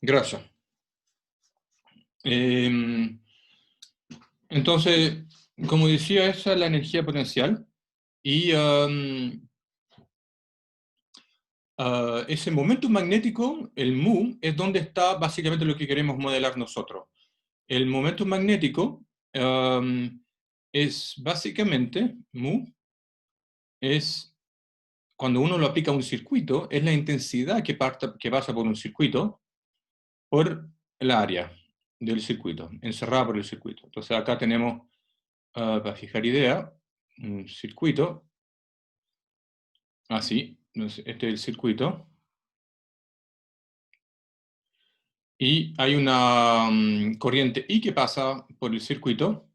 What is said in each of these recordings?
Gracias. Entonces, como decía, esa es la energía potencial. Y ese momento magnético, el mu, es donde está básicamente lo que queremos modelar nosotros. El momento magnético es básicamente, mu, es cuando uno lo aplica a un circuito, es la intensidad que pasa por un circuito por el área del circuito, encerrada por el circuito. Entonces acá tenemos, para fijar idea, un circuito, así, este es el circuito, y hay una corriente I que pasa por el circuito,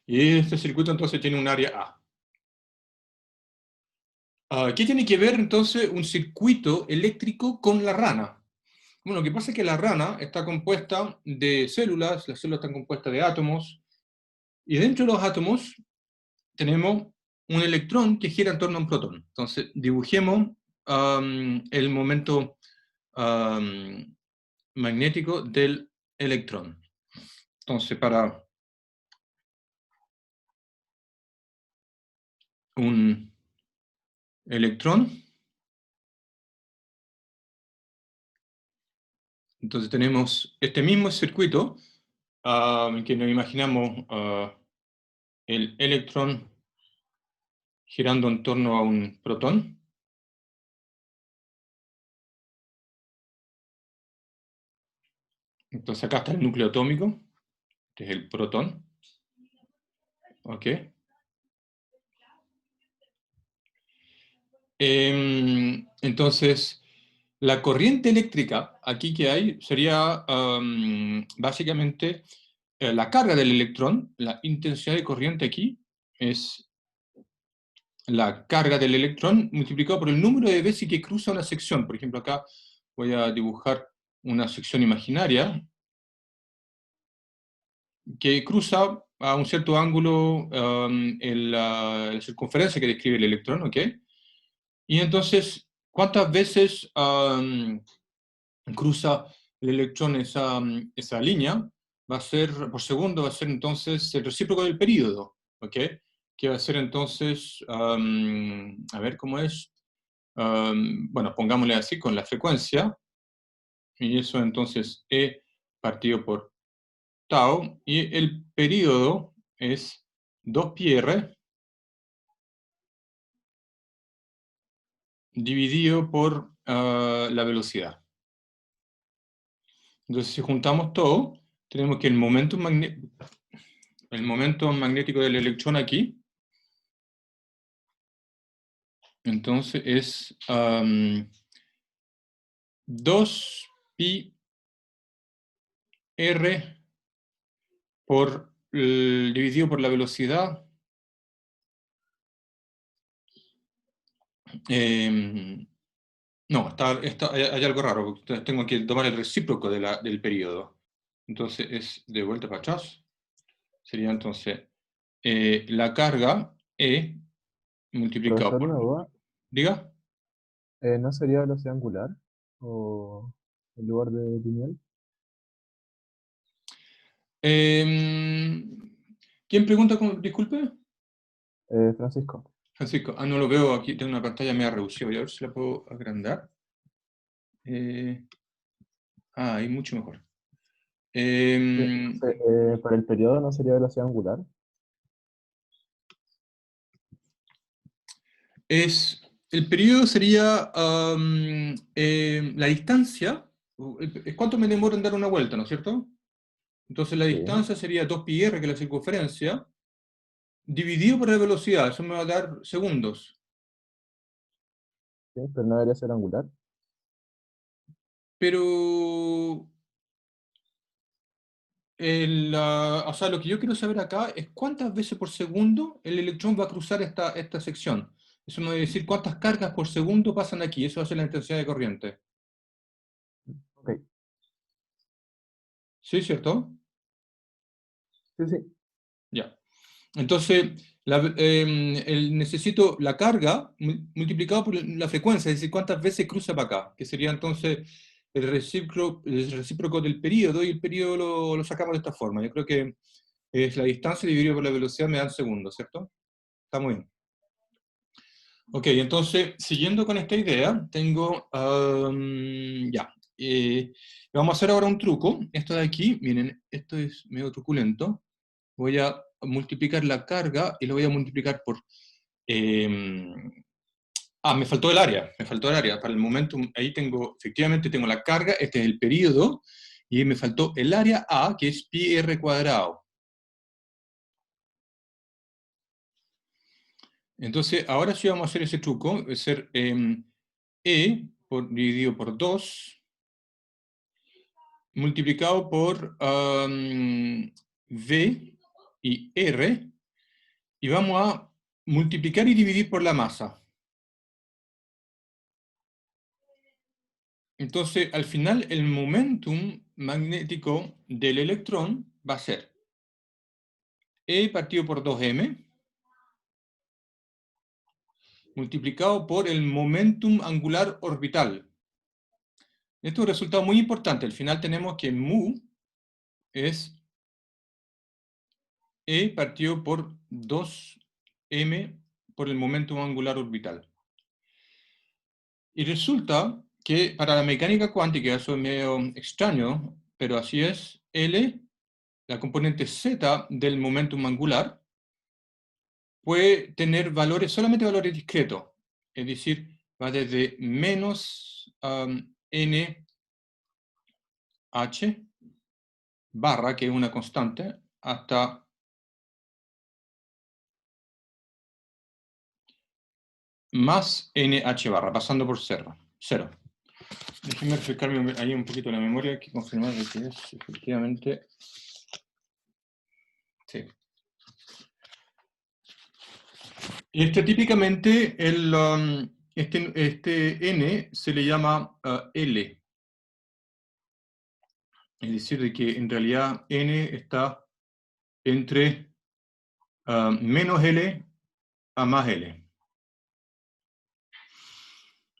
y este circuito entonces tiene un área A. ¿Qué tiene que ver entonces un circuito eléctrico con la rana? Bueno, lo que pasa es que la rana está compuesta de células, las células están compuestas de átomos, y dentro de los átomos tenemos un electrón que gira en torno a un protón. Entonces, dibujemos el momento magnético del electrón. Entonces, para un electrón, entonces tenemos este mismo circuito en que nos imaginamos el electrón girando en torno a un protón. Entonces acá está el núcleo atómico, este es el protón. ¿Ok? Entonces, la corriente eléctrica aquí que hay sería básicamente la carga del electrón, la intensidad de corriente aquí es la carga del electrón multiplicado por el número de veces que cruza una sección. Por ejemplo, acá voy a dibujar una sección imaginaria que cruza a un cierto ángulo la circunferencia que describe el electrón, ¿ok? Y entonces, ¿cuántas veces cruza el electrón esa línea? Va a ser, por segundo, va a ser entonces el recíproco del período, ¿ok? Que va a ser entonces, a ver cómo es, bueno, pongámosle así con la frecuencia, y eso entonces E partido por tau, y el período es 2πr dividido por la velocidad. Entonces, si juntamos todo, tenemos que el momento magnético del electrón aquí, entonces es 2πr dividido por la velocidad. No, hay algo raro, porque tengo que tomar el recíproco del periodo. Entonces es de vuelta para atrás. Sería entonces la carga E multiplicado Profesor, por... una duda, Diga. ¿no sería velocidad angular o en lugar de lineal? ¿Quién pregunta? Disculpe. Francisco. Francisco, no lo veo aquí, tengo una pantalla media reducida, voy a ver si la puedo agrandar. Ahí mucho mejor. Sí, Em, entonces, para el periodo no sería velocidad angular. el periodo sería la distancia, es cuánto me demora en dar una vuelta, ¿no es cierto? Entonces la Sí, distancia sería 2πr, que es la circunferencia, dividido por la velocidad, eso me va a dar segundos. sí, pero no debería ser angular. Pero o sea, lo que yo quiero saber acá es cuántas veces por segundo el electrón va a cruzar esta sección. Eso me va a decir cuántas cargas por segundo pasan aquí. Eso va a ser la intensidad de corriente. Ok, ¿Sí, cierto? sí, sí. Ya. Entonces, necesito la carga multiplicado por la frecuencia, es decir, cuántas veces cruza para acá, que sería entonces el recíproco del período, y el período lo sacamos de esta forma. Yo creo que es la distancia dividido por la velocidad me dan segundos, ¿cierto? Está muy bien. Ok, entonces, siguiendo con esta idea, tengo, ya, vamos a hacer ahora un truco. Esto de aquí, miren, esto es medio truculento. Voy a multiplicar la carga y lo voy a multiplicar por... me faltó el área, me faltó el área. Para el momentum, ahí tengo, efectivamente tengo la carga, este es el período, y me faltó el área A, que es pi r cuadrado. Entonces, ahora sí vamos a hacer ese truco, es ser dividido por 2, multiplicado por V y R, y vamos a multiplicar y dividir por la masa. Entonces, al final, el momentum magnético del electrón va a ser E partido por 2m, multiplicado por el momentum angular orbital. Esto es un resultado muy importante. Al final tenemos que mu es E partido por 2m por el momentum angular orbital. Y resulta que para la mecánica cuántica, eso es medio extraño, pero así es, L, la componente z del momentum angular, puede tener valores, solamente valores discretos, es decir, va desde menos nh barra, que es una constante, hasta más nh barra, pasando por cero. Déjenme refrescarme ahí un poquito la memoria, hay que confirmar de que es efectivamente... Sí. Típicamente, este n se le llama L. Es decir, de que en realidad n está entre menos L a más L.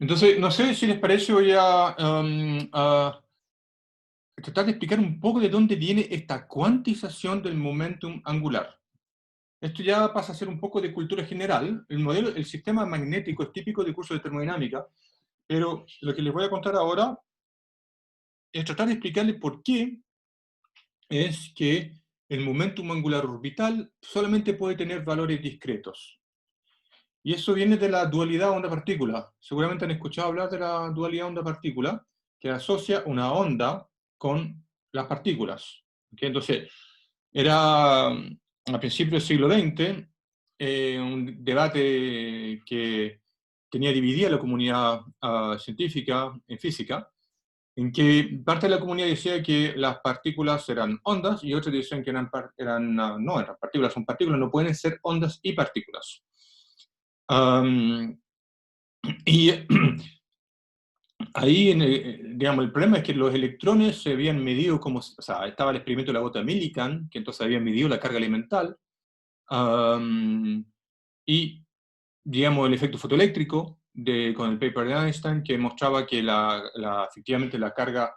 Entonces, no sé si les parece, voy a tratar de explicar un poco de dónde viene esta cuantización del momentum angular. Esto ya pasa a ser un poco de cultura general. El sistema magnético es típico de curso de termodinámica, pero lo que les voy a contar ahora es tratar de explicarles por qué es que el momentum angular orbital solamente puede tener valores discretos. Y eso viene de la dualidad onda-partícula. Seguramente han escuchado hablar de la dualidad onda-partícula, que asocia una onda con las partículas. ¿Okay? Entonces, era a principios del siglo XX un debate que tenía dividida la comunidad científica en física, en que parte de la comunidad decía que las partículas eran ondas y otros decían que no eran partículas, son partículas, no pueden ser ondas y partículas. Y ahí, digamos, el problema es que los electrones se habían medido como, o sea, estaba el experimento de la gota Millikan, que entonces habían medido la carga elemental, y, digamos, el efecto fotoeléctrico con el paper de Einstein, que mostraba que efectivamente la carga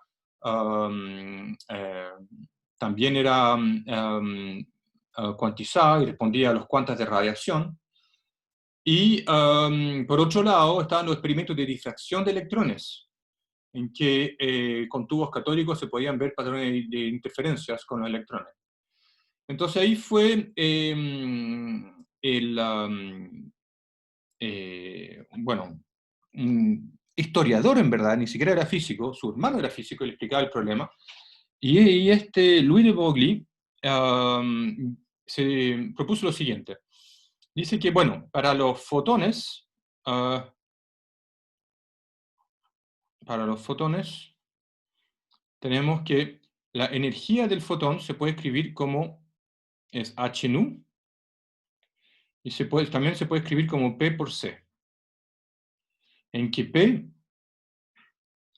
también era cuantizada y respondía a los cuantas de radiación. Y por otro lado estaban los experimentos de difracción de electrones, en que con tubos catódicos se podían ver patrones de interferencias con los electrones. Entonces ahí fue bueno, un historiador en verdad, ni siquiera era físico, su hermano era físico y le explicaba el problema, y Louis de Broglie se propuso lo siguiente. Dice que, bueno, para los fotones, tenemos que la energía del fotón se puede escribir como es h nu, y también se puede escribir como P por C, en que P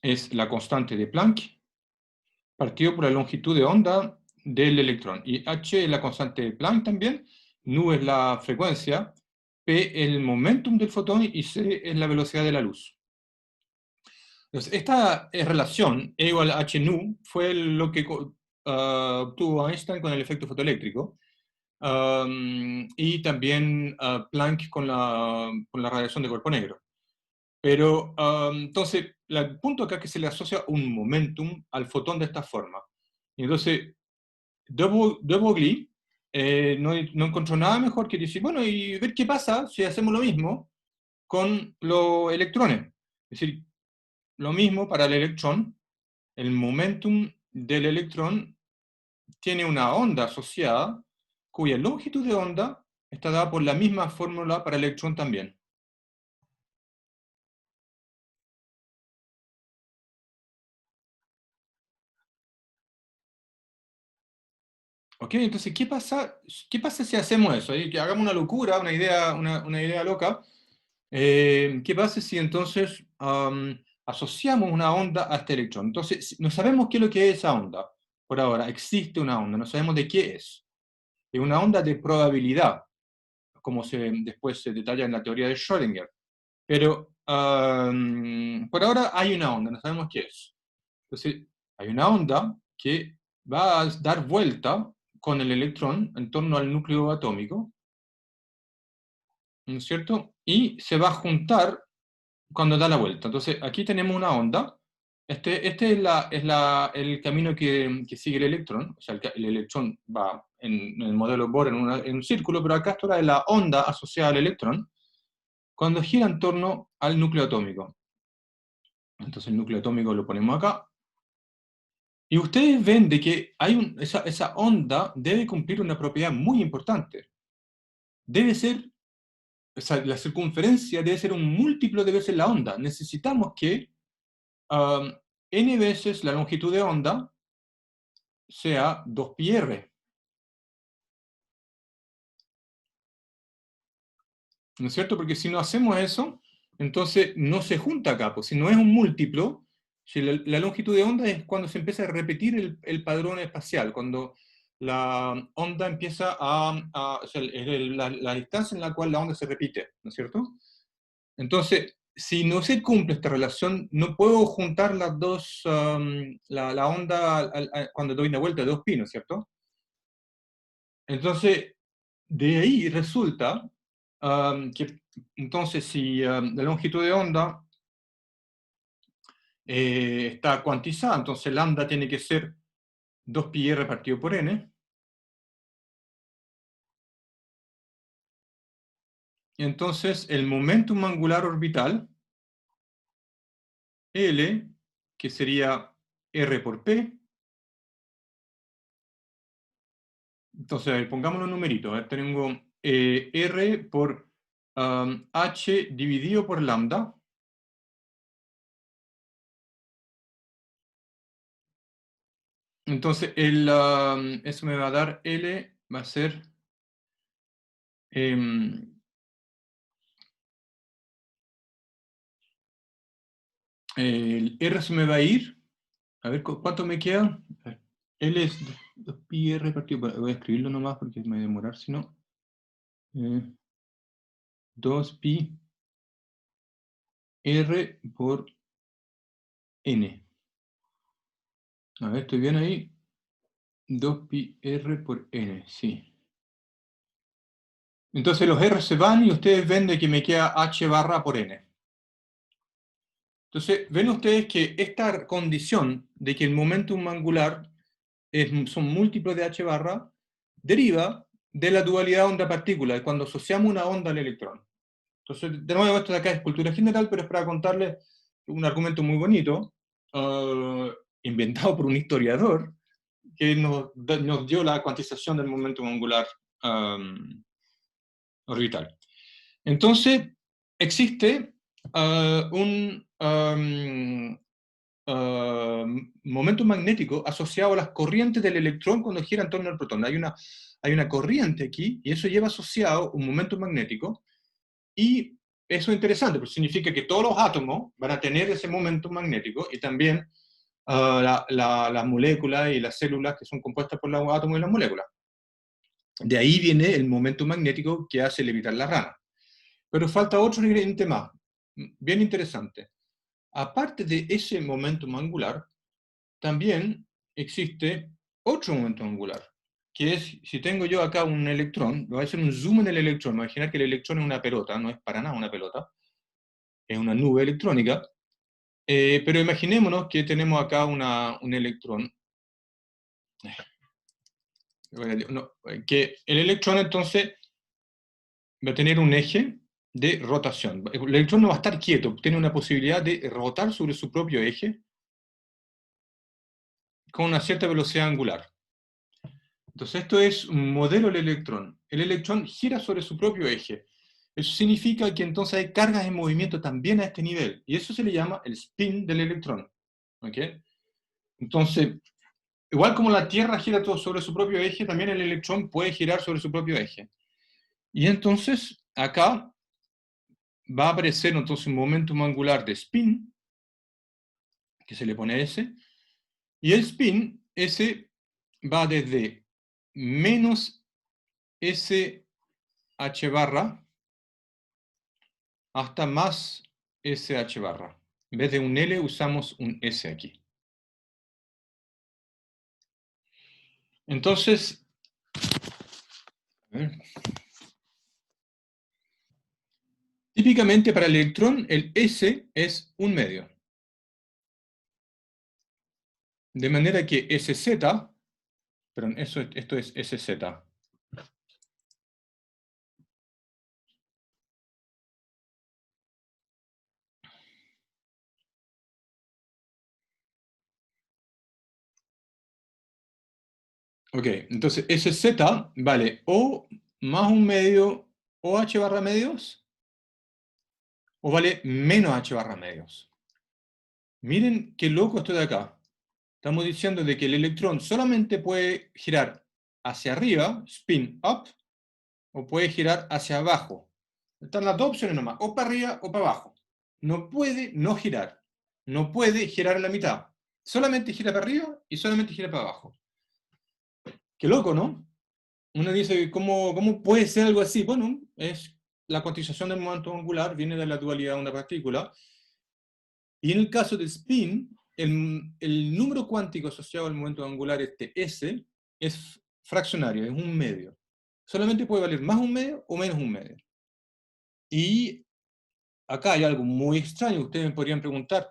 es la constante de Planck partido por la longitud de onda del electrón, y h es la constante de Planck también, nu es la frecuencia, p es el momentum del fotón y c es la velocidad de la luz. Entonces, esta relación, E igual a h nu, fue lo que obtuvo Einstein con el efecto fotoeléctrico, y también Planck con la radiación de cuerpo negro. Pero, entonces, el punto acá es que se le asocia un momentum al fotón de esta forma. Y entonces, de Broglie no encontró nada mejor que decir, bueno, y ver qué pasa si hacemos lo mismo con los electrones. Es decir, lo mismo para el electrón, el momentum del electrón tiene una onda asociada, cuya longitud de onda está dada por la misma fórmula para el electrón también. ¿Ok? Entonces, qué pasa si hacemos eso? Que hagamos una locura, una idea loca. ¿Qué pasa si entonces asociamos una onda a este electrón? Entonces, no sabemos qué es lo que es esa onda. Por ahora, existe una onda, no sabemos de qué es. Es una onda de probabilidad, como después se detalla en la teoría de Schrödinger. Pero por ahora hay una onda, no sabemos qué es. Entonces, hay una onda que va a dar vuelta con el electrón en torno al núcleo atómico, ¿no es cierto? Y se va a juntar cuando da la vuelta. Entonces, aquí tenemos una onda. Este el camino que sigue el electrón. O sea, el electrón va en el modelo Bohr en un círculo, pero acá esto es la onda asociada al electrón cuando gira en torno al núcleo atómico. Entonces el núcleo atómico lo ponemos acá. Y ustedes ven de que esa onda debe cumplir una propiedad muy importante. Debe ser, o sea, la circunferencia debe ser un múltiplo de veces la onda. Necesitamos que n veces la longitud de onda sea 2πr. ¿No es cierto? Porque si no hacemos eso, entonces no se junta acá. Pues si no es un múltiplo, si la longitud de onda es cuando se empieza a repetir el padrón espacial, cuando la onda empieza o sea, es la distancia en la cual la onda se repite, ¿no es cierto? Entonces, si no se cumple esta relación, no puedo juntar las dos, la onda cuando doy una vuelta de 2π, ¿no es cierto? Entonces, de ahí resulta que entonces si la longitud de onda está cuantizada, entonces lambda tiene que ser 2πr partido por n. Entonces el momentum angular orbital, L, que sería r por p. Entonces, a ver, pongámoslo en numeritos. A ver, tengo r por h dividido por lambda. Entonces, eso me va a dar L, va a ser el R se me va a ir. A ver, ¿cuánto me queda? A ver, L es 2πr partido. Voy a escribirlo nomás porque me va a demorar, si no. 2πr por n. A ver, ¿estoy bien ahí? 2πr por n, sí. Entonces los R se van y ustedes ven de que me queda h barra por n. Entonces, ven ustedes que esta condición de que el momentum angular son múltiplos de h barra deriva de la dualidad onda-partícula, cuando asociamos una onda al electrón. Entonces, de nuevo, esto de acá es cultura general, pero es para contarles un argumento muy bonito, inventado por un historiador, que nos dio la cuantización del momentum angular orbital. Entonces, existe un momento magnético asociado a las corrientes del electrón cuando gira en torno al protón. Hay una corriente aquí y eso lleva asociado un momento magnético, y eso es interesante porque significa que todos los átomos van a tener ese momento magnético, y también las moléculas y las células que son compuestas por los átomos y las moléculas. De ahí viene el momento magnético que hace levitar la rana. Pero falta otro ingrediente más, bien interesante. Aparte de ese momento angular, también existe otro momento angular, que es, si tengo yo acá un electrón, voy a hacer un zoom en el electrón, imaginar que el electrón es una pelota, no es para nada una pelota, es una nube electrónica, pero imaginémonos que tenemos acá un electrón, que el electrón entonces va a tener un eje de rotación. El electrón no va a estar quieto, tiene una posibilidad de rotar sobre su propio eje con una cierta velocidad angular. Entonces esto es un modelo del electrón. El electrón gira sobre su propio eje. Eso significa que entonces hay cargas en movimiento también a este nivel. Y eso se le llama el spin del electrón. ¿Ok? Entonces, igual como la Tierra gira todo sobre su propio eje, también el electrón puede girar sobre su propio eje. Y entonces, acá va a aparecer entonces un momentum angular de spin, que se le pone S, y el spin, S, va desde menos SH barra hasta más SH barra. En vez de un L usamos un S aquí. Entonces, a ver. Típicamente para el electrón el S es un medio. De manera que SZ, perdón, esto es SZ. Ok, entonces SZ vale O más un medio OH barra medios, o vale menos H barra medios. Miren qué loco esto de acá. Estamos diciendo de que el electrón solamente puede girar hacia arriba, spin up, o puede girar hacia abajo. Están las dos opciones nomás, o para arriba o para abajo. No puede no girar. No puede girar en la mitad. Solamente gira para arriba y solamente gira para abajo. Qué loco, ¿no? Uno dice, ¿cómo puede ser algo así? Bueno, es la cuantización del momento angular viene de la dualidad de una partícula. Y en el caso del spin, el número cuántico asociado al momento angular, este S, es fraccionario, es un medio. Solamente puede valer más un medio o menos un medio. Y acá hay algo muy extraño. Ustedes me podrían preguntar,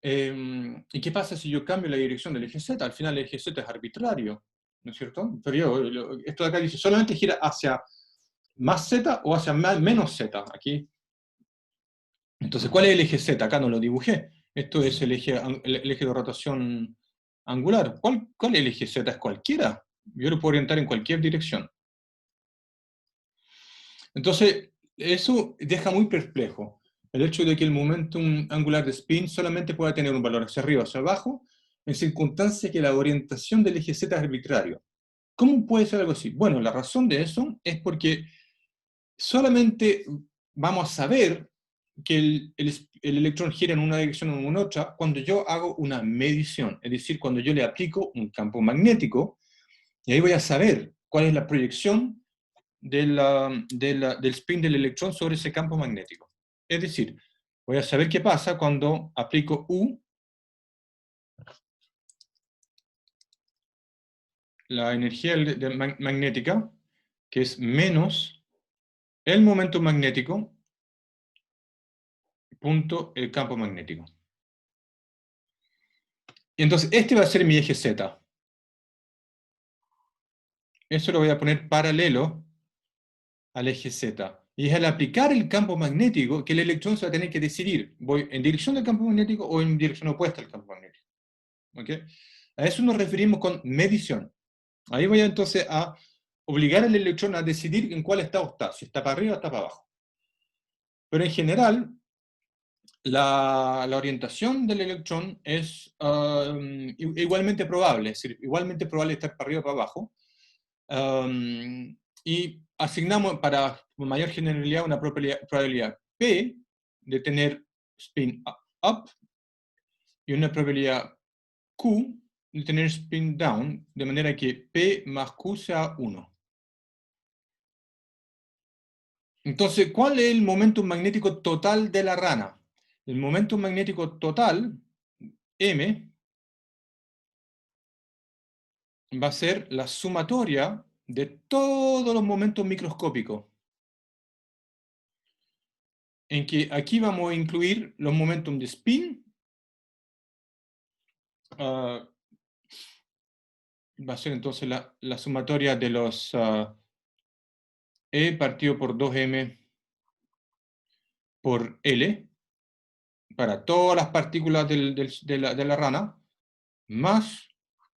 ¿y qué pasa si yo cambio la dirección del eje Z? Al final el eje Z es arbitrario, ¿no es cierto? Pero esto de acá dice, solamente gira hacia más Z o hacia menos Z. Aquí. Entonces, ¿cuál es el eje Z? Acá no lo dibujé. Esto es el eje de rotación angular. ¿Cuál es el eje Z? ¿Es cualquiera? Yo lo puedo orientar en cualquier dirección. Entonces, eso deja muy perplejo el hecho de que el momentum angular de spin solamente pueda tener un valor hacia arriba o hacia abajo, en circunstancia que la orientación del eje Z es arbitrario. ¿Cómo puede ser algo así? Bueno, la razón de eso es porque solamente vamos a saber que el electrón gira en una dirección o en otra cuando yo hago una medición, es decir, cuando yo le aplico un campo magnético, y ahí voy a saber cuál es la proyección del spin del electrón sobre ese campo magnético. Es decir, voy a saber qué pasa cuando aplico U, la energía magnética, que es menos el momento magnético, punto el campo magnético. Y entonces este va a ser mi eje Z. Eso lo voy a poner paralelo al eje Z. Y es al aplicar el campo magnético que el electrón se va a tener que decidir, ¿voy en dirección del campo magnético o en dirección opuesta al campo magnético? ¿Okay? A eso nos referimos con medición. Ahí voy entonces a obligar al electrón a decidir en cuál estado está, si está para arriba o está para abajo. Pero en general, la orientación del electrón es igualmente probable, es decir, igualmente probable estar para arriba o para abajo. Y asignamos para mayor generalidad una probabilidad P de tener spin up y una probabilidad Q de tener spin down, de manera que P más Q sea 1. Entonces, ¿cuál es el momentum magnético total de la rana? El momentum magnético total, M, va a ser la sumatoria de todos los momentos microscópicos. En que aquí vamos a incluir los momentum de spin, va a ser entonces la sumatoria de los E partido por 2M por L, para todas las partículas de la rana, más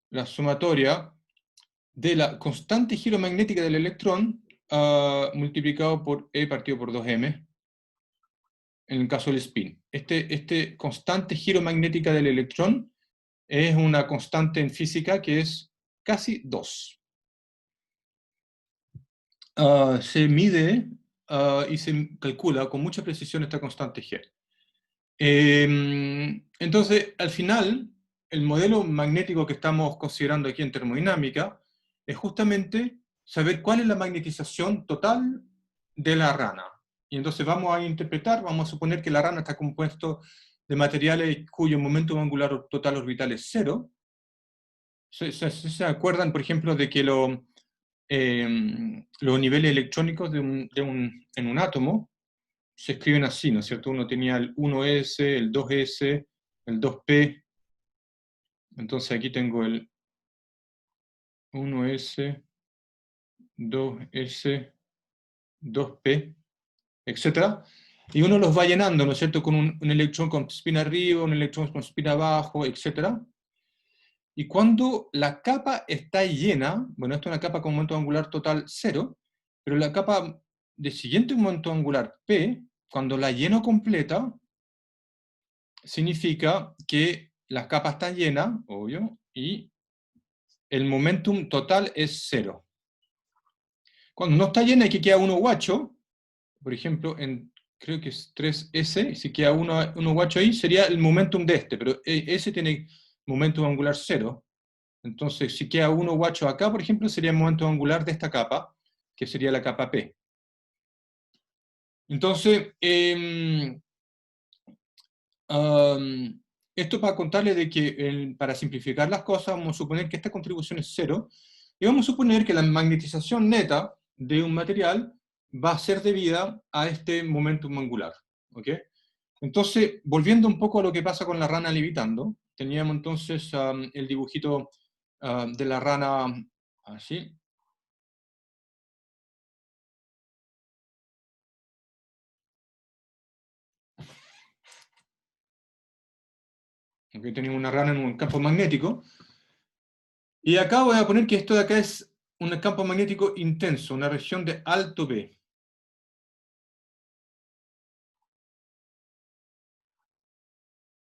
la sumatoria de la constante giro magnética del electrón multiplicado por E partido por 2M, en el caso del spin. Este constante giro magnética del electrón es una constante en física que es casi 2. Se mide y se calcula con mucha precisión esta constante G. Entonces, al final, el modelo magnético que estamos considerando aquí en termodinámica es justamente saber cuál es la magnetización total de la rana. Y entonces vamos a interpretar, vamos a suponer que la rana está compuesto de materiales cuyo momento angular total orbital es cero. ¿Se acuerdan, por ejemplo, de que los niveles electrónicos en un átomo se escriben así, ¿no es cierto? Uno tenía el 1s, el 2s, el 2p. Entonces aquí tengo el 1s, 2s, 2p, etc. Y uno los va llenando, ¿no es cierto? Con un electrón con spin arriba, un electrón con spin abajo, etc. Y cuando la capa está llena, bueno, esto es una capa con momento angular total 0, pero la capa de siguiente momento angular P, cuando la lleno completa, significa que la capa está llena, obvio, y el momentum total es 0. Cuando no está llena y que queda 1 guacho, por ejemplo, creo que es 3S, si queda 1 guacho ahí, sería el momentum de este, pero S tiene momentum angular 0. Entonces, si queda 1 guacho acá, por ejemplo, sería el momento angular de esta capa, que sería la capa P. Entonces, esto para contarles de que, para simplificar las cosas, vamos a suponer que esta contribución es 0, y vamos a suponer que la magnetización neta de un material va a ser debida a este momentum angular. ¿Ok? Entonces, volviendo un poco a lo que pasa con la rana levitando, teníamos entonces el dibujito de la rana así. Aquí tenemos una rana en un campo magnético. Y acá voy a poner que esto de acá es un campo magnético intenso, una región de alto B.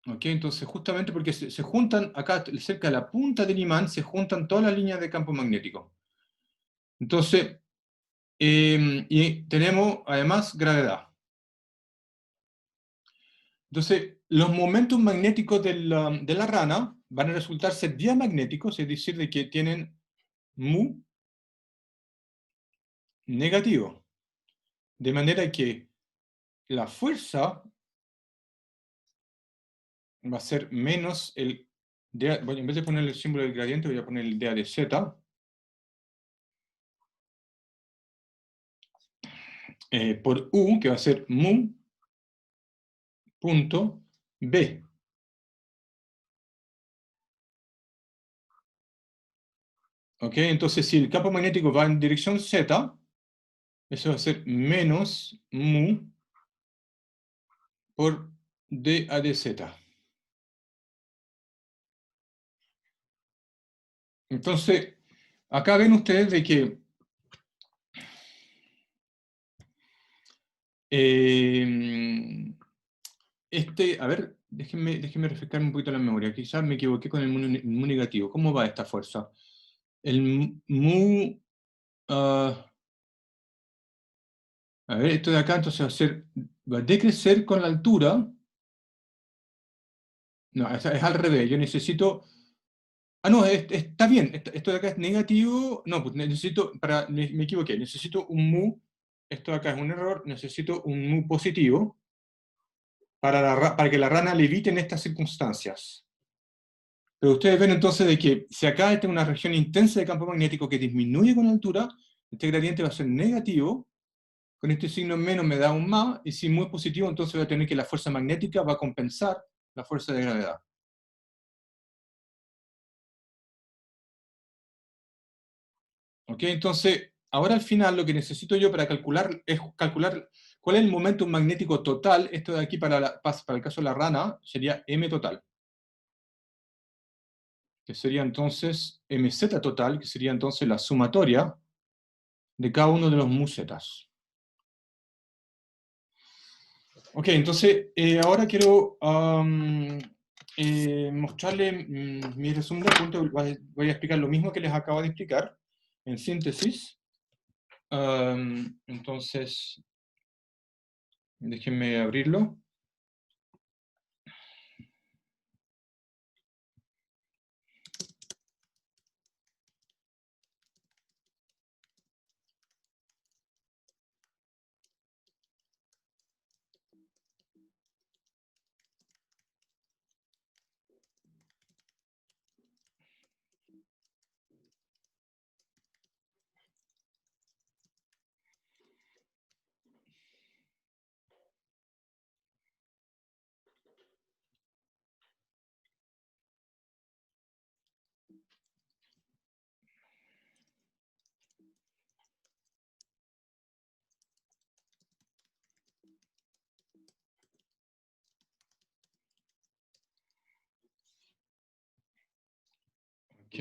¿Ok? Entonces, justamente porque se juntan, acá cerca de la punta del imán, se juntan todas las líneas de campo magnético. Entonces, y tenemos además gravedad. Entonces, los momentos magnéticos de la rana van a resultar ser diamagnéticos, es decir, de que tienen mu negativo. De manera que la fuerza va a ser menos el bueno, en vez de poner el símbolo del gradiente, voy a poner el dA de z, por U, que va a ser mu punto B. ¿Ok? Entonces, si el campo magnético va en dirección Z, eso va a ser menos mu por dA de z. Entonces, acá ven ustedes de que a ver, déjenme refrescar un poquito la memoria. Quizás me equivoqué con el mu negativo. ¿Cómo va esta fuerza? El mu... a ver, esto de acá entonces va a decrecer con la altura. No, es al revés. Yo necesito... Ah, no, está bien. Esto de acá es negativo. No, pues necesito... Me equivoqué. Necesito un mu esto de acá es un error, necesito un mu positivo para que la rana levite en estas circunstancias. Pero ustedes ven entonces de que si acá tengo una región intensa de campo magnético que disminuye con altura, este gradiente va a ser negativo, con este signo menos me da un más, y si mu es positivo, entonces voy a tener que la fuerza magnética va a compensar la fuerza de gravedad. ¿Ok? Entonces, ahora al final lo que necesito yo para calcular es calcular cuál es el momento magnético total. Esto de aquí para el caso de la rana sería m total, que sería entonces mz total, que sería entonces la sumatoria de cada uno de los mu zetas. Ok, entonces ahora quiero mostrarle mi resumen de puntos. Voy a explicar lo mismo que les acabo de explicar en síntesis. Entonces, déjenme abrirlo. Ok.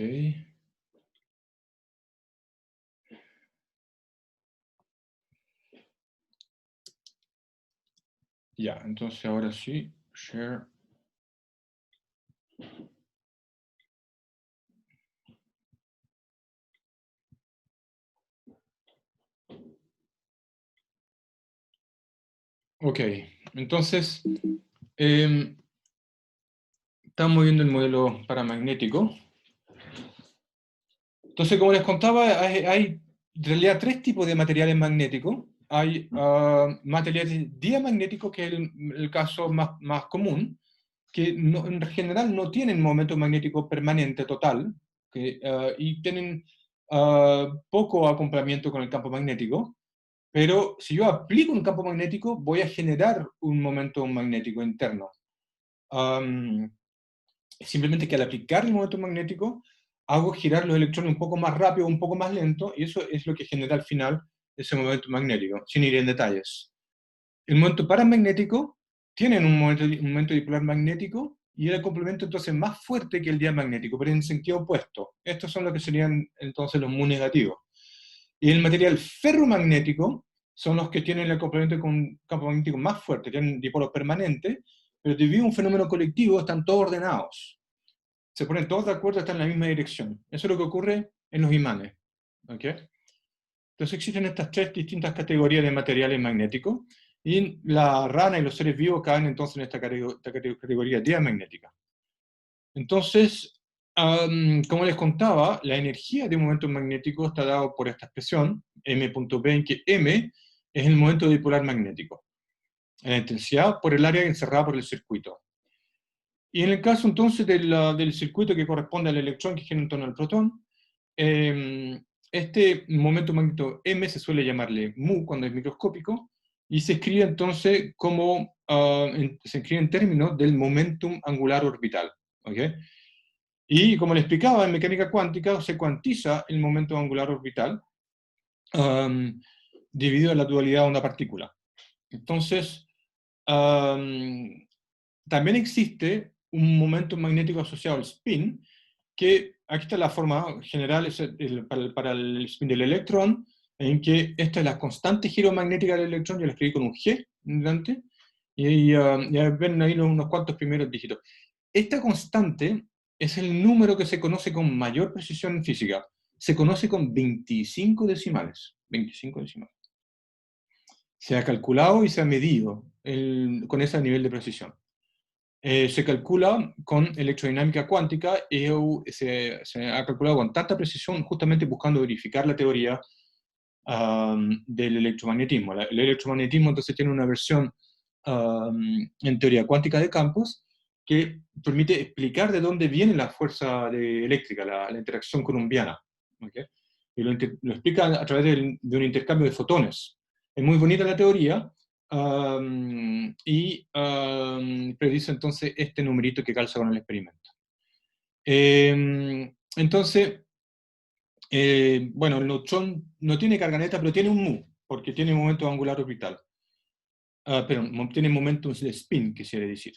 Ya, entonces ahora sí, share. Ok, entonces estamos viendo el modelo paramagnético. Entonces, como les contaba, hay en realidad tres tipos de materiales magnéticos. Hay materiales diamagnéticos, que es el caso más común, que en general no tienen momento magnético permanente total, y tienen poco acoplamiento con el campo magnético, pero si yo aplico un campo magnético, voy a generar un momento magnético interno. Simplemente que al aplicar el momento magnético, hago girar los electrones un poco más rápido, un poco más lento, y eso es lo que genera al final ese momento magnético, sin ir en detalles. El momento paramagnético tiene un momento dipolar magnético, y el complemento entonces más fuerte que el diamagnético, pero en sentido opuesto. Estos son lo que serían entonces los mu negativos. Y el material ferromagnético son los que tienen el complemento con un campo magnético más fuerte, tienen dipolos permanentes, pero debido a un fenómeno colectivo están todos ordenados. Se ponen todos de acuerdo, están en la misma dirección. Eso es lo que ocurre en los imanes. ¿Okay? Entonces existen estas tres distintas categorías de materiales magnéticos, y la rana y los seres vivos caen entonces en esta categoría diamagnética. Entonces, como les contaba, la energía de un momento magnético está dado por esta expresión, m.b, en que m es el momento dipolar magnético, la intensidad por el área encerrada por el circuito. Y en el caso entonces del circuito que corresponde al electrón que gira en torno al protón, este momento magnético m se suele llamarle mu cuando es microscópico, y se escribe entonces como, se escribe en términos del momentum angular orbital. ¿Okay? Y como le explicaba, en mecánica cuántica se cuantiza el momento angular orbital debido a la dualidad onda-partícula. Entonces, también existe un momento magnético asociado al spin, que aquí está la forma general para el spin del electrón, en que esta es la constante giro magnética del electrón. Yo la escribí con un G delante, y ya ven ahí unos cuantos primeros dígitos. Esta constante es el número que se conoce con mayor precisión en física. Se conoce con 25 decimales. 25 decimales. Se ha calculado y se ha medido con ese nivel de precisión. Se calcula con electrodinámica cuántica, y se ha calculado con tanta precisión justamente buscando verificar la teoría del electromagnetismo. El electromagnetismo entonces tiene una versión en teoría cuántica de campos que permite explicar de dónde viene la fuerza eléctrica, la interacción columbiana. ¿Okay? Y lo explica a través de un intercambio de fotones. Es muy bonita la teoría y predice entonces este numerito que calza con el experimento. Entonces, bueno, el neutrón no tiene carga neta, pero tiene un mu, porque tiene momento angular orbital. Pero tiene momentos de spin, quisiera decir.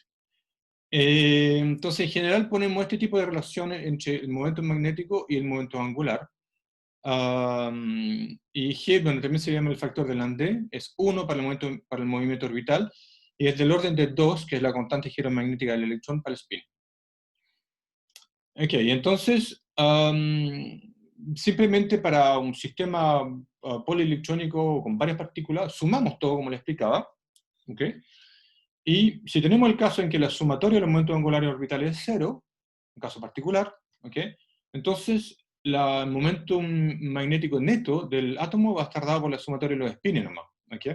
Entonces, en general ponemos este tipo de relaciones entre el momento magnético y el momento angular. Y G, bueno, también se llama el factor de Landé, es 1 para el movimiento orbital, y es del orden de 2, que es la constante giromagnética del electrón para el spin. Ok, entonces, simplemente para un sistema polielectrónico con varias partículas, sumamos todo como le explicaba, ¿ok? Y si tenemos el caso en que la sumatoria de los momentos angulares orbitales es 0, un caso particular, ¿ok? Entonces, el momento magnético neto del átomo va a estar dado por la sumatoria de los spines nomás, ¿ok?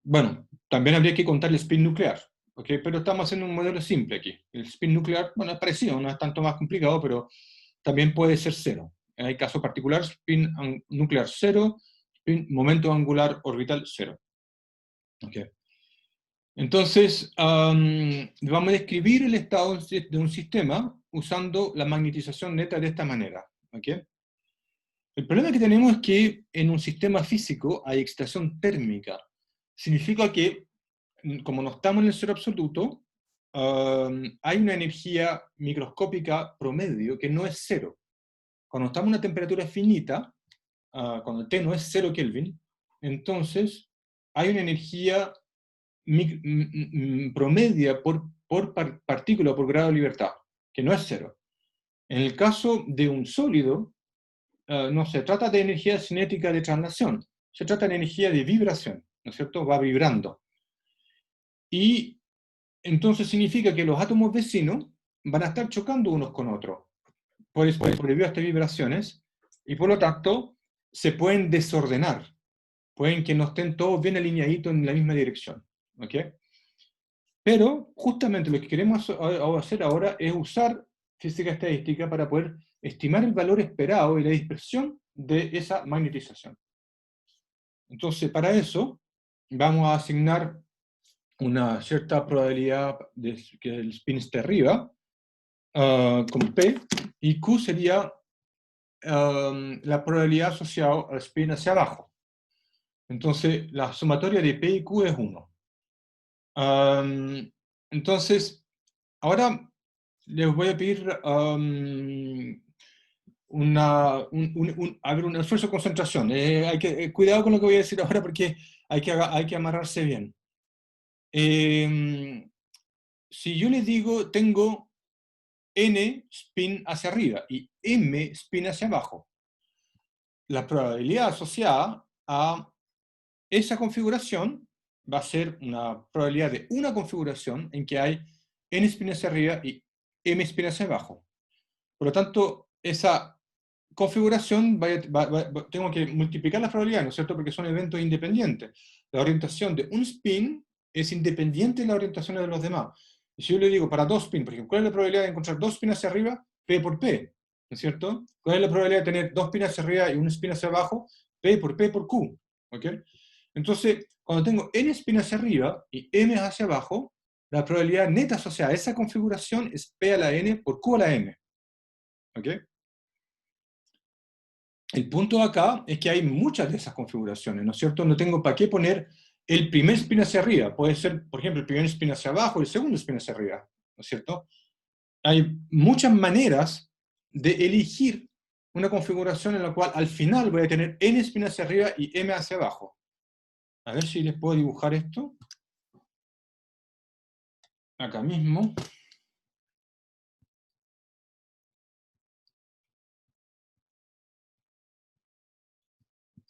Bueno, también habría que contar el spin nuclear, ¿ok? Pero estamos haciendo un modelo simple aquí. El spin nuclear, bueno, es parecido, no es tanto más complicado, pero también puede ser 0. Hay caso particular, spin nuclear 0, momento angular orbital 0. ¿Ok? Entonces, vamos a describir el estado de un sistema usando la magnetización neta de esta manera. ¿Ok? El problema que tenemos es que en un sistema físico hay excitación térmica. Significa que, como no estamos en el cero absoluto, hay una energía microscópica promedio que no es cero. Cuando estamos a una temperatura finita, cuando T no es 0 Kelvin, entonces hay una energía promedia por partícula por grado de libertad, que no es cero. En el caso de un sólido, no se trata de energía cinética de traslación, se trata de energía de vibración, ¿no es cierto? Va vibrando. Y entonces significa que los átomos vecinos van a estar chocando unos con otros, debido a estas vibraciones, y por lo tanto se pueden desordenar, pueden que no estén todos bien alineaditos en la misma dirección. ¿Ok? Pero justamente lo que queremos hacer ahora es usar física estadística para poder estimar el valor esperado y la dispersión de esa magnetización. Entonces, para eso, vamos a asignar una cierta probabilidad de que el spin esté arriba, con P, y Q sería la probabilidad asociada al spin hacia abajo. Entonces, la sumatoria de P y Q es 1. Entonces, ahora les voy a pedir un esfuerzo de concentración. Hay que, cuidado con lo que voy a decir ahora porque hay que amarrarse bien. Si yo les digo, tengo n spin hacia arriba y m spin hacia abajo, la probabilidad asociada a esa configuración va a ser una probabilidad de una configuración en que hay n spin hacia arriba y m spin hacia abajo. Por lo tanto, esa configuración tengo que multiplicar las probabilidades, ¿no es cierto? Porque son eventos independientes. La orientación de un spin es independiente de la orientación de los demás. Y si yo le digo para dos spins, por ejemplo, ¿cuál es la probabilidad de encontrar dos spins hacia arriba? P por P, ¿no es cierto? ¿Cuál es la probabilidad de tener dos spins hacia arriba y un spin hacia abajo? P por Q, ¿ok? Entonces, cuando tengo n spin hacia arriba y m hacia abajo, la probabilidad neta asociada a esa configuración es P a la n por Q a la m. ¿Ok? El punto acá es que hay muchas de esas configuraciones, ¿no es cierto? No tengo para qué poner el primer spin hacia arriba. Puede ser, por ejemplo, el primer spin hacia abajo y el segundo spin hacia arriba, ¿no es cierto? Hay muchas maneras de elegir una configuración en la cual al final voy a tener n spin hacia arriba y m hacia abajo. A ver si les puedo dibujar esto. Acá mismo.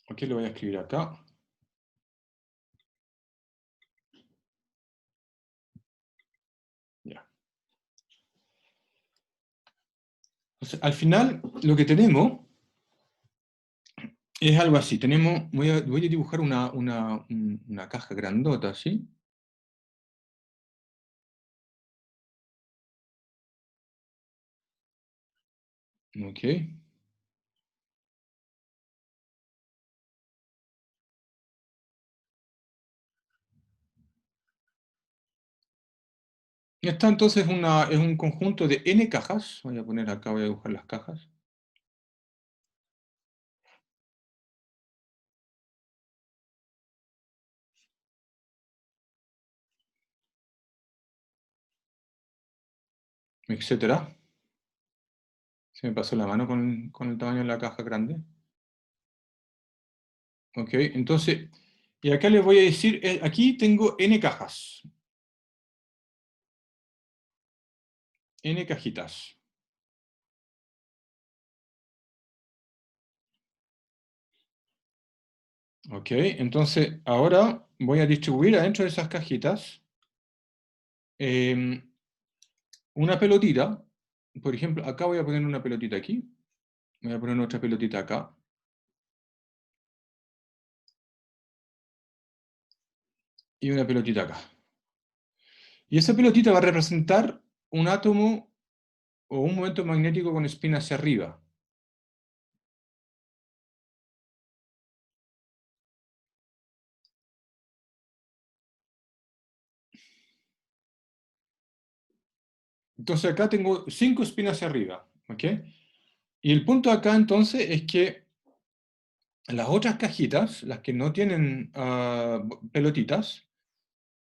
Ok, lo voy a escribir acá. Ya. Entonces, al final, lo que tenemos Es algo así. Voy a dibujar una caja grandota, ¿sí? Ok. Esta entonces es un conjunto de n cajas. Voy a poner acá, voy a dibujar las cajas. Etcétera. Se me pasó la mano con el tamaño de la caja grande. Ok, entonces, y acá les voy a decir, aquí tengo n cajas. N cajitas. Ok, entonces ahora voy a distribuir adentro de esas cajitas una pelotita. Por ejemplo, acá voy a poner una pelotita aquí. Voy a poner otra pelotita acá. Y una pelotita acá. Y esa pelotita va a representar un átomo o un momento magnético con spin hacia arriba. Entonces acá tengo 5 spin hacia arriba. ¿Ok? Y el punto acá entonces es que las otras cajitas, las que no tienen pelotitas,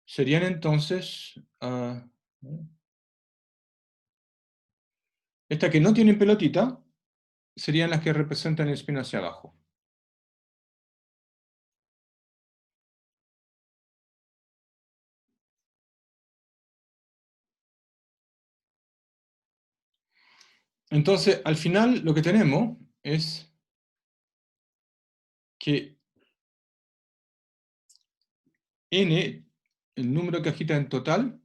serían entonces... estas que no tienen pelotita serían las que representan el spin hacia abajo. Entonces, al final lo que tenemos es que n, el número de cajitas en total,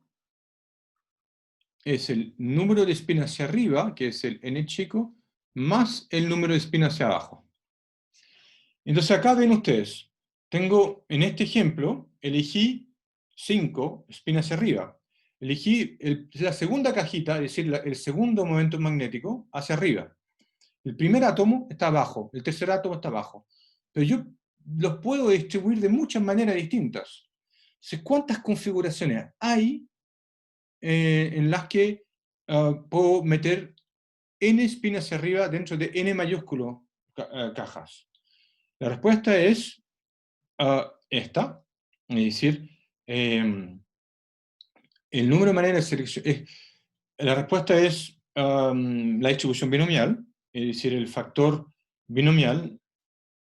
es el número de spin hacia arriba, que es el n chico, más el número de spin hacia abajo. Entonces acá ven ustedes, tengo en este ejemplo, elegí 5 spin hacia arriba. Elegí la segunda cajita, es decir, el segundo momento magnético, hacia arriba. El primer átomo está abajo, el tercer átomo está abajo. Pero yo los puedo distribuir de muchas maneras distintas. Entonces, ¿cuántas configuraciones hay en las que puedo meter n spin hacia arriba dentro de n mayúsculo cajas? La respuesta es esta, es decir, el número de maneras de selección. La respuesta es la distribución binomial, es decir, el factor binomial,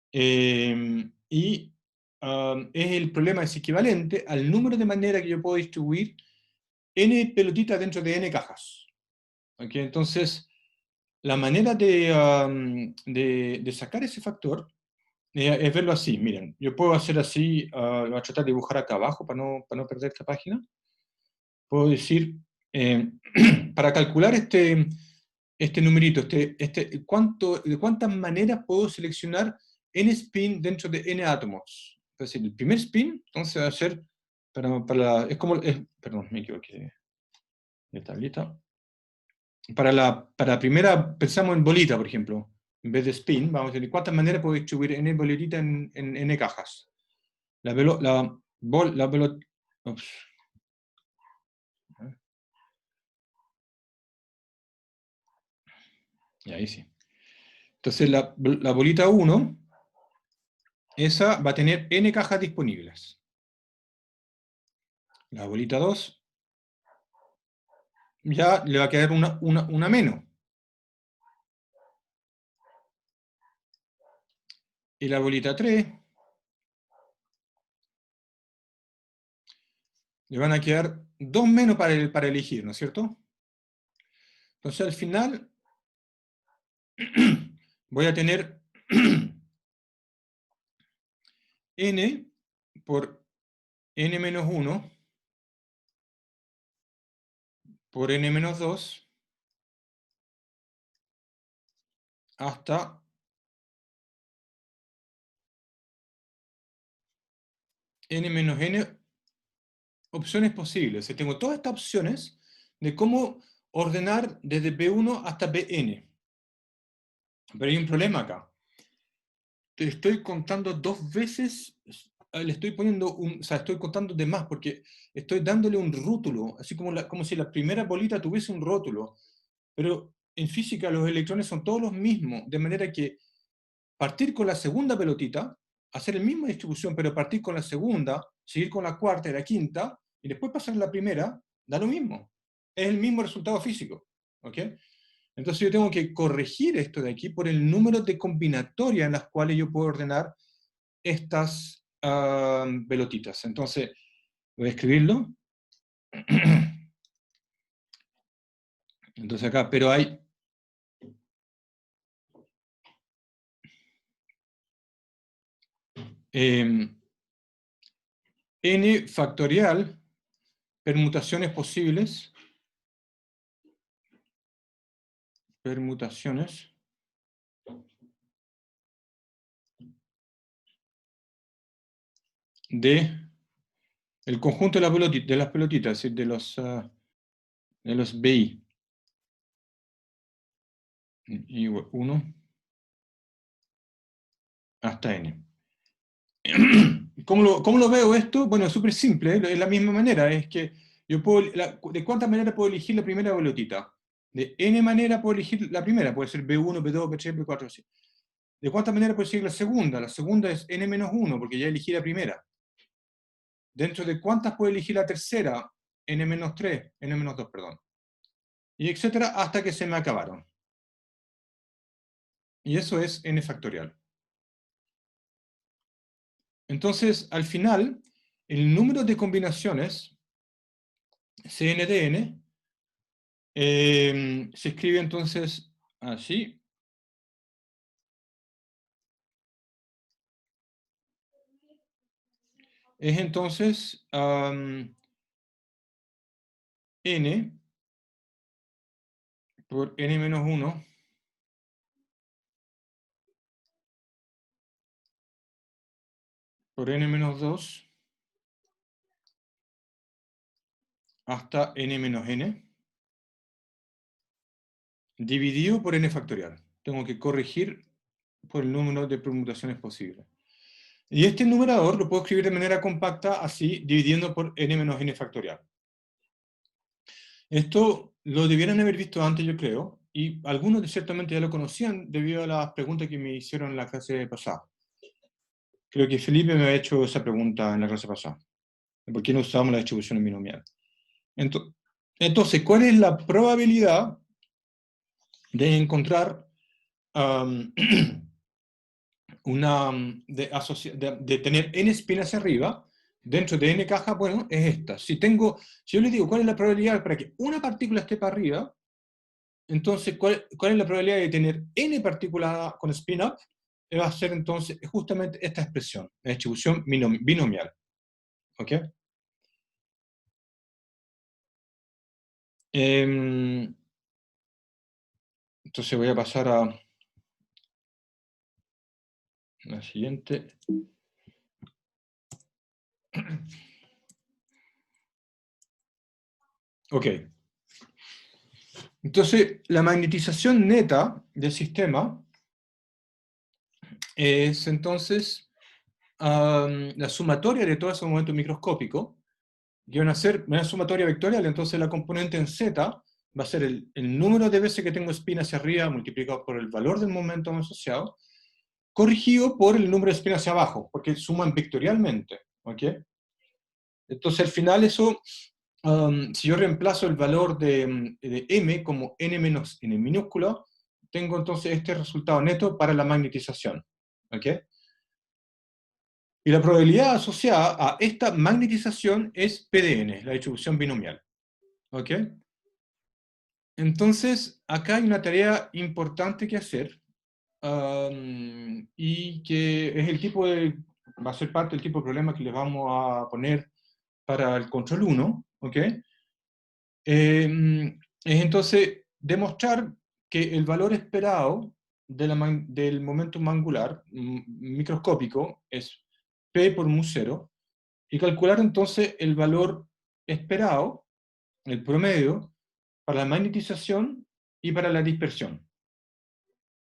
y el problema es equivalente al número de maneras que yo puedo distribuir n pelotitas dentro de n cajas. ¿Okay? Entonces, la manera de sacar ese factor es verlo así. Miren, yo puedo hacer así, lo voy a tratar de dibujar acá abajo para no perder esta página. Puedo decir, para calcular este numerito, de cuántas maneras puedo seleccionar n spin dentro de n átomos. Es decir, el primer spin, entonces va a ser, es como, perdón, me equivoqué de tablita. Para la primera, pensamos en bolita, por ejemplo. En vez de spin, vamos a decir, ¿cuántas maneras puedo distribuir n bolita en n cajas? La pelota... Y ahí sí. Entonces, la bolita 1, esa va a tener n cajas disponibles. La bolita 2 ya le va a quedar una menos. Y la bolita 3 le van a quedar 2 menos para elegir, ¿no es cierto? Entonces al final voy a tener n por n menos 1 por n menos 2 hasta n menos n opciones posibles. O sea, tengo todas estas opciones de cómo ordenar desde B1 hasta Bn. Pero hay un problema acá. Te estoy contando dos veces, le estoy poniendo o sea, estoy contando de más, porque estoy dándole un rótulo, así como si la primera bolita tuviese un rótulo. Pero en física los electrones son todos los mismos, de manera que partir con la segunda pelotita, hacer la misma distribución, pero partir con la segunda, seguir con la cuarta y la quinta, y después pasar la primera, da lo mismo. Es el mismo resultado físico. ¿Ok? Entonces yo tengo que corregir esto de aquí por el número de combinatorias en las cuales yo puedo ordenar estas pelotitas. Entonces, voy a escribirlo. Entonces acá, pero hay n factorial permutaciones posibles, de el conjunto de las pelotitas, es decir, de los BI. Igual 1 hasta n. ¿Cómo lo veo esto? Bueno, es súper simple, es la misma manera, es que yo puedo, ¿de cuántas maneras puedo elegir la primera pelotita? De n manera puedo elegir la primera, puede ser B1, B2, B3, B4, así. ¿De cuántas maneras puedo elegir la segunda? La segunda es n-1, porque ya elegí la primera. ¿Dentro de cuántas puedo elegir la tercera? n-3, n-2, perdón. Y etcétera, hasta que se me acabaron. Y eso es n factorial. Entonces, al final, el número de combinaciones, Cn de n, se escribe entonces así. Es entonces n por n-1 por n-2 hasta n-n dividido por n factorial. Tengo que corregir por el número de permutaciones posibles. Y este numerador lo puedo escribir de manera compacta así, dividiendo por n-n factorial. Esto lo debieran haber visto antes, yo creo, y algunos ciertamente ya lo conocían debido a las preguntas que me hicieron en la clase pasada. Creo que Felipe me ha hecho esa pregunta en la clase pasada. ¿Por qué no usamos la distribución binomial? Entonces, ¿cuál es la probabilidad de encontrar de tener n spin hacia arriba dentro de n caja? Bueno, es esta. Si yo le digo cuál es la probabilidad para que una partícula esté para arriba, entonces, ¿cuál es la probabilidad de tener n partículas con spin up? Va a ser entonces justamente esta expresión, la distribución binomial. ¿Ok? Entonces voy a pasar a la siguiente. Ok. Entonces, la magnetización neta del sistema es entonces la sumatoria de todos esos momentos microscópicos, que van a ser una sumatoria vectorial. Entonces, la componente en z va a ser el número de veces que tengo spin hacia arriba multiplicado por el valor del momento asociado, corregido por el número de spin hacia abajo, porque suman vectorialmente. ¿Ok? Entonces, al final eso, si yo reemplazo el valor de m como n menos n minúsculo, tengo entonces este resultado neto para la magnetización. ¿Ok? Y la probabilidad asociada a esta magnetización es PDN, la distribución binomial. ¿Ok? Entonces, acá hay una tarea importante que hacer, y que es va a ser parte del tipo de problema que les vamos a poner para el control 1, ¿ok? Es entonces demostrar que el valor esperado del momentum angular microscópico es P por mu0, y calcular entonces el valor esperado, el promedio, para la magnetización y para la dispersión.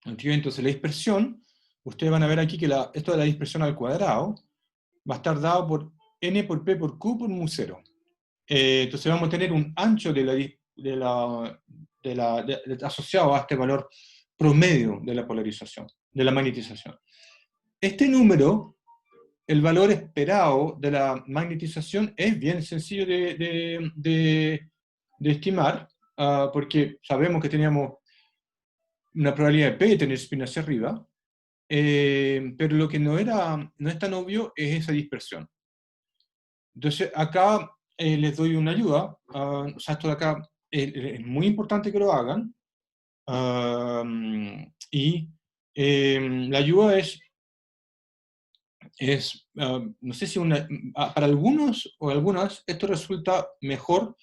Entonces la dispersión, ustedes van a ver aquí que esto de la dispersión al cuadrado va a estar dado por n por p por q por mu 0. Entonces vamos a tener un ancho asociado a este valor promedio de la polarización, de la magnetización. Este número, el valor esperado de la magnetización, es bien sencillo de estimar, porque sabemos que teníamos una probabilidad de P de tener spin hacia arriba, pero lo que no es tan obvio es esa dispersión. Entonces, acá les doy una ayuda. O sea, esto de acá es muy importante que lo hagan. Y la ayuda no sé si para algunos o algunas esto resulta mejor,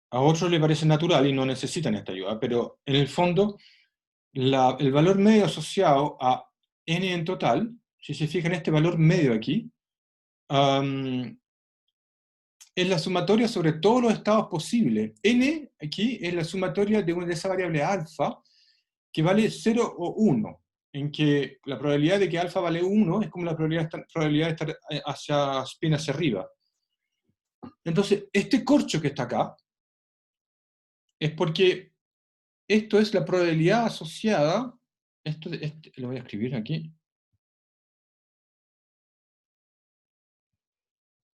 a otros les parece natural y no necesitan esta ayuda, pero en el fondo el valor medio asociado a n en total, si se fijan este valor medio aquí, es la sumatoria sobre todos los estados posibles. N aquí es la sumatoria de esa variable alfa que vale 0 o 1, en que la probabilidad de que alfa vale 1 es como la probabilidad de estar hacia spin hacia arriba. Entonces, este corcho que está acá es porque esto es la probabilidad asociada, lo voy a escribir aquí,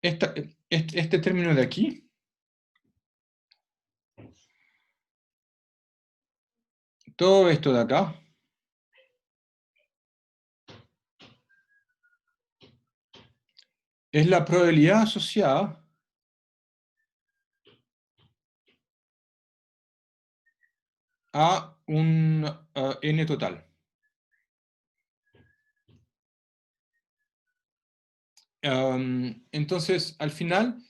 este término de aquí, todo esto de acá, es la probabilidad asociada a un n total. Entonces, al final,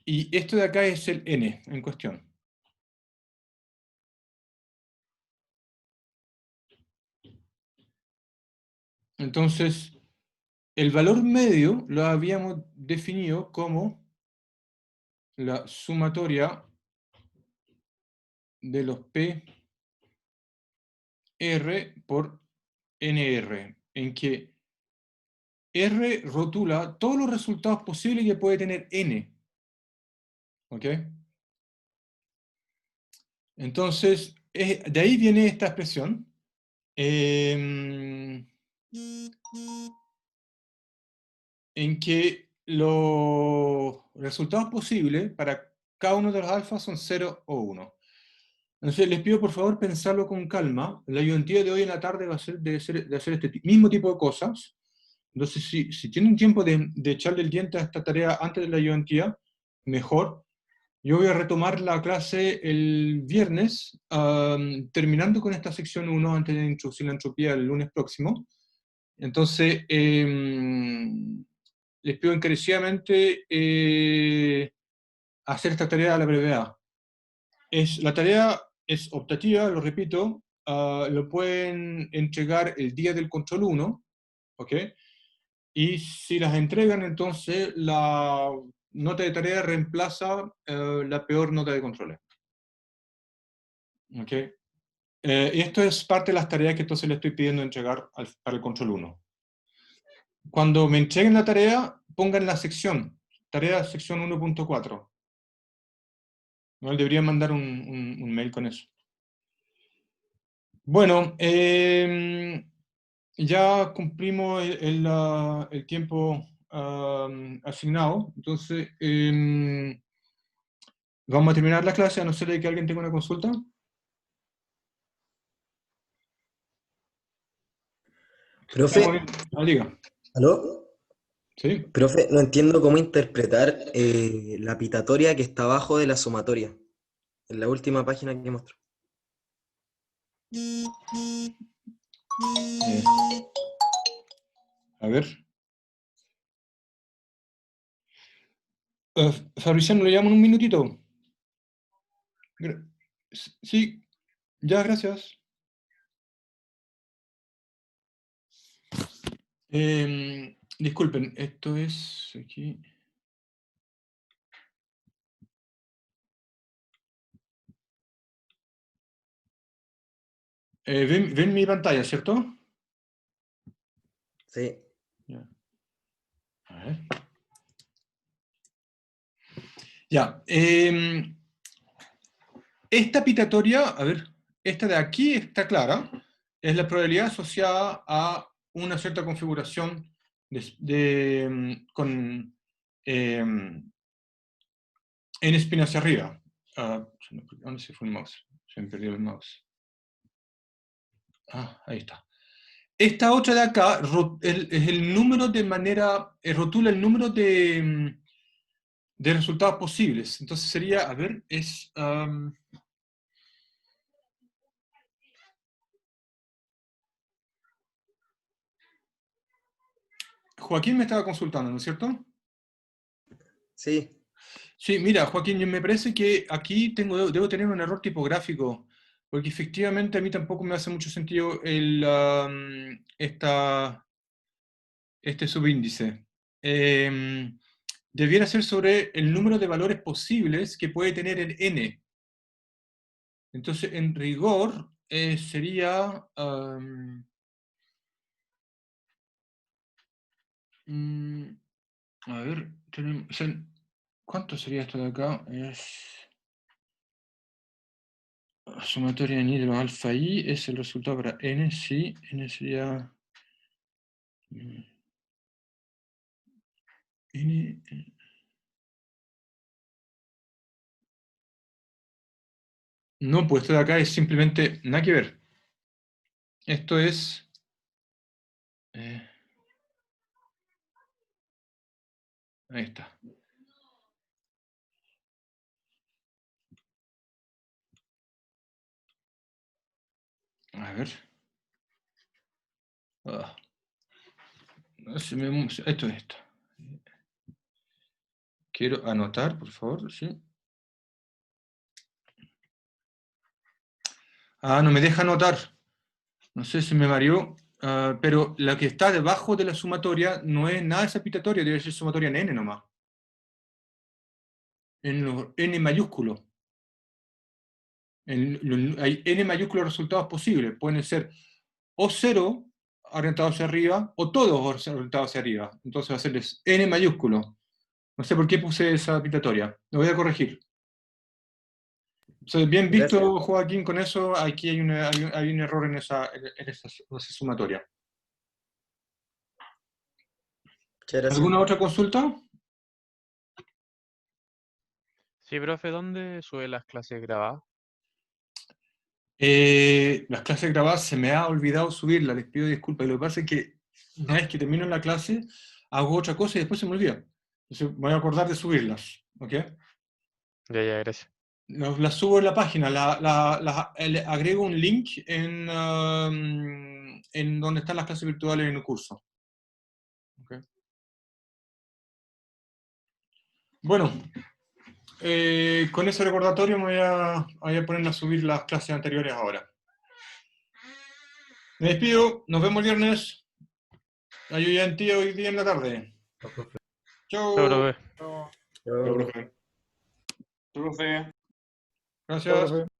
y esto de acá es el n en cuestión. Entonces, el valor medio lo habíamos definido como la sumatoria de los P R por NR, en que R rotula todos los resultados posibles que puede tener N. ¿Ok? Entonces, de ahí viene esta expresión. En que los resultados posibles para cada uno de los alfas son 0 o 1. Entonces, les pido por favor pensarlo con calma. La ayudantía de hoy en la tarde va a ser de hacer este mismo tipo de cosas. Entonces, si tienen tiempo de echarle el diente a esta tarea antes de la ayudantía, mejor. Yo voy a retomar la clase el viernes, terminando con esta sección 1 antes de introducir la entropía el lunes próximo. Entonces, les pido encarecidamente hacer esta tarea a la brevedad. La tarea es optativa, lo repito, lo pueden entregar el día del control 1, ¿ok? Y si las entregan, entonces la nota de tarea reemplaza la peor nota de control. ¿Ok? Y esto es parte de las tareas que entonces le estoy pidiendo entregar para el control 1. Cuando me entreguen la tarea, pongan la sección, tarea sección 1.4. ¿No? Debería mandar un mail con eso. Bueno, ya cumplimos el tiempo asignado, entonces vamos a terminar la clase, a no ser de que alguien tenga una consulta. Profe, Diga. ¿aló? ¿Sí? Profe, no entiendo cómo interpretar la pitatoria que está abajo de la sumatoria, en la última página que mostró. A ver. Fabriciano, ¿le llamo en un minutito? Sí, ya, gracias. Disculpen, esto es aquí. ¿Ven mi pantalla, cierto? Sí. Ya. A ver. Ya. Esta pitatoria, a ver, esta de aquí está clara, es la probabilidad asociada a una cierta configuración con n spin hacia arriba. ¿Dónde se fue el mouse? Se me perdió el mouse. Ahí está. Esta otra de acá es el número de manera, rotula el número de resultados posibles. Entonces sería, a ver, es... Joaquín me estaba consultando, ¿no es cierto? Sí. Sí, mira, Joaquín, me parece que aquí debo tener un error tipográfico, porque efectivamente a mí tampoco me hace mucho sentido este subíndice. Debiera ser sobre el número de valores posibles que puede tener el n. Entonces, en rigor, sería... a ver, ¿cuánto sería esto de acá? Es... Sumatoria de ni de los alfa i es el resultado para n, sí, n sería... n, no, pues esto de acá es simplemente nada que ver. Esto es... ahí está. A ver. Esto es esto. Quiero anotar, por favor, sí. No me deja anotar. No sé si me mareó, pero la que está debajo de la sumatoria no es nada esa pitatoria, debe ser sumatoria en n nomás. En los n mayúsculos. Hay n mayúsculos resultados posibles. Pueden ser o 0 orientados hacia arriba, o todos orientados hacia arriba. Entonces va a ser n mayúsculo. No sé por qué puse esa pitatoria. Lo voy a corregir. Bien visto, Gracias. Joaquín, con eso aquí hay un error en esa sumatoria. Muchas gracias. ¿Alguna otra consulta? Sí, profe, ¿dónde sube las clases grabadas? Las clases grabadas se me ha olvidado subirlas, les pido disculpas. Lo que pasa es que una vez que termino la clase, hago otra cosa y después se me olvida. Entonces voy a acordar de subirlas. ¿Ok? Ya, gracias. Las subo en la página, le agrego un link en donde están las clases virtuales en el curso. ¿Ok? Bueno, con ese recordatorio voy a ponerme a subir las clases anteriores ahora. Me despido, nos vemos el viernes. Ayudante hoy día en la tarde. Chao, Chau. profe. Chao. Chau, profe. Profe. Gracias.